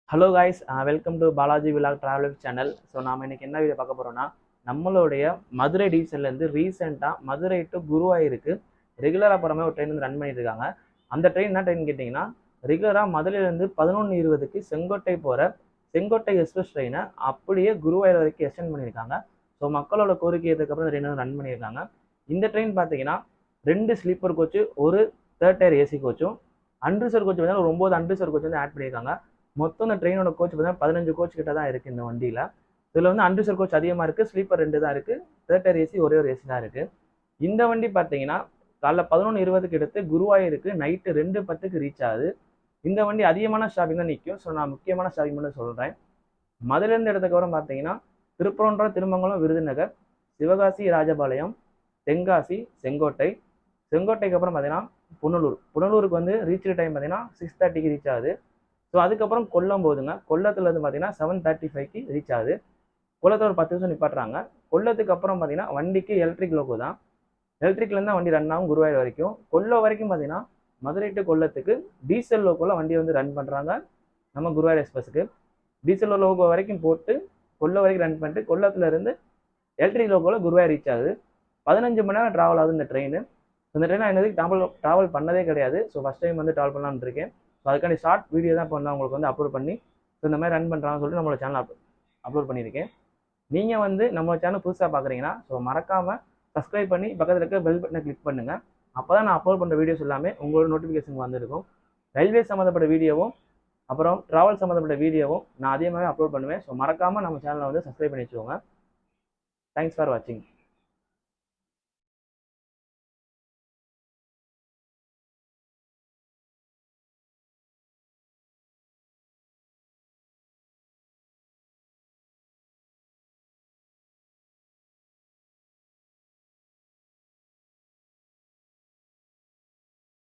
Hello guys, welcome to Balaji vlog travel channel. So நாம் இன்னைக்கு என்ன வீடியோ பார்க்க போகிறோம்னா, நம்மளுடைய மதுரை டீசல்லேருந்து ரீசெண்டாக மதுரை டு குருவாயூருக்கு ரெகுலராக போகிற மாதிரி ஒரு ட்ரெயின் வந்து ரன் பண்ணிட்டு இருக்காங்க. அந்த ட்ரெயின் என்ன ட்ரெயின் கேட்டிங்கன்னா, ரெகுலராக மதுரையிலேருந்து 11:20க்கு செங்கோட்டை போகிற செங்கோட்டை எக்ஸ்பிரஸ் ட்ரெயினை அப்படியே குருவாயூர் வரைக்கும் எக்ஸ்டெண்ட் பண்ணியிருக்காங்க. ஸோ மக்களோட கோரிக்கை இதுக்கப்புறம் இந்த ட்ரெயின் வந்து ரன் பண்ணியிருக்காங்க. இந்த ட்ரெயின் பார்த்தீங்கன்னா 2 ஸ்லீப்பர் கோச்சு, ஒரு தேர்ட் டயர் ஏசி கோச்சும், அன்ரிசர்வ் கோச் பார்த்தீங்கன்னா ஒரு 9 அன்ரிசர்வ் கோச் வந்து ஆட் பண்ணியிருக்காங்க. மொத்தம் இந்த ட்ரெயினோட கோச் பார்த்தீங்கன்னா 15 கோச் கிட்ட தான் இருக்குது இந்த வண்டியில். இதில் வந்து அன்ரிசர்வ் கோச் அதிகமாக இருக்குது, ஸ்லீப்பர் 2 தான் இருக்குது, தேர்ட் டயர் ஏசி ஒரே ஒரு ஏசி தான் இருக்குது. இந்த வண்டி பார்த்தீங்கன்னா காலைல 11:20க்கு எடுத்து குருவாயூருக்கு நைட்டு 2:10க்கு ரீச் ஆகுது. இந்த வண்டி அதிகமான ஸ்டாப்பிங் தான் நிற்கும். ஸோ நான் முக்கியமான ஸ்டாப்பிங் மட்டும் சொல்கிறேன். மதுரையிலேருந்து இடத்துக்கப்புறம் பார்த்தீங்கன்னா திருப்பரங்குன்றம், திருமங்கலம், விருதுநகர், சிவகாசி, ராஜபாளையம், தென்காசி, செங்கோட்டை, செங்கோட்டைக்கு அப்புறம் பார்த்தீங்கன்னா புனலூருக்கு வந்து ரீச் டைம் பார்த்தீங்கன்னா 6:30க்கு ரீச் ஆகுது. ஸோ அதுக்கப்புறம் கொல்லம் போகுதுங்க. கொல்லத்தில் வந்து பார்த்தீங்கன்னா 7:35க்கு ரீச் ஆகுது. கொல்லத்தில் ஒரு 10 நிமிஷம் நிப்பாட்டுறாங்க. கொல்லத்துக்கு அப்புறம் பார்த்தீங்கன்னா வண்டிக்கு எலக்ட்ரிக் லோக்கோ தான், எலக்ட்ரிக்லேருந்து தான் வண்டி ரன் ஆகும் குருவாயூர் வரைக்கும். கொல்லம் வரைக்கும் பார்த்தீங்கன்னா மதுரை டு கொல்லத்துக்கு டீசல் லோக்கோவில் வண்டி வந்து ரன் பண்ணுறாங்க. நம்ம குருவாயூர் எக்ஸ்பிரஸுக்கு டீசல் லோகோ வரைக்கும் போட்டு கொல்லம் வரைக்கும் ரன் பண்ணிட்டு கொல்லத்தில் இருந்து எலக்ட்ரிக் லோக்கோவில் குருவாயூர் ரீச் ஆகுது. 15 மணி நேரம் ட்ராவல் ஆகுது இந்த ட்ரெயின். இந்த ட்ரெயின் நான் என்னது ட்ராவல் பண்ணதே கிடையாது. ஸோ ஃபஸ்ட் டைம் வந்து ட்ராவல் பண்ணலான்னு இருக்கேன். ஸோ அதுக்காண்டி ஷார்ட் வீடியோ தான் இப்போ வந்து உங்களுக்கு வந்து அப்லோட் பண்ணி ஸோ இந்த மாதிரி ரன் பண்ணுறாங்கன்னு சொல்லிட்டு நம்மளோட சேனல் அப்லோட் பண்ணியிருக்கேன். நீங்கள் வந்து நம்ம சேனல் புதுசாக பார்க்குறீங்கன்னா ஸோ மறக்காமல் சப்ஸ்கிரைப் பண்ணி பக்கத்தில் இருக்க பெல் பட்டனை கிளிக் பண்ணுங்கள். அப்போ தான் நான் அப்லோட் பண்ணுற வீடியோஸ் எல்லாமே உங்களோட நோட்டிஃபிகேஷன் வந்துருக்கும். ரயில்வே சம்மந்தப்பட்ட வீடியோவும் அப்புறம் ட்ராவல் சம்மந்தப்பட்ட வீடியோவும் நான் அதே மாதிரி அப்லோட் பண்ணுவேன். ஸோ மறக்காமல் நம்ம சேனலை வந்து சப்ஸ்கிரைப் பண்ணி வச்சுக்கோங்க. தேங்க்ஸ் ஃபார் வாட்சிங்.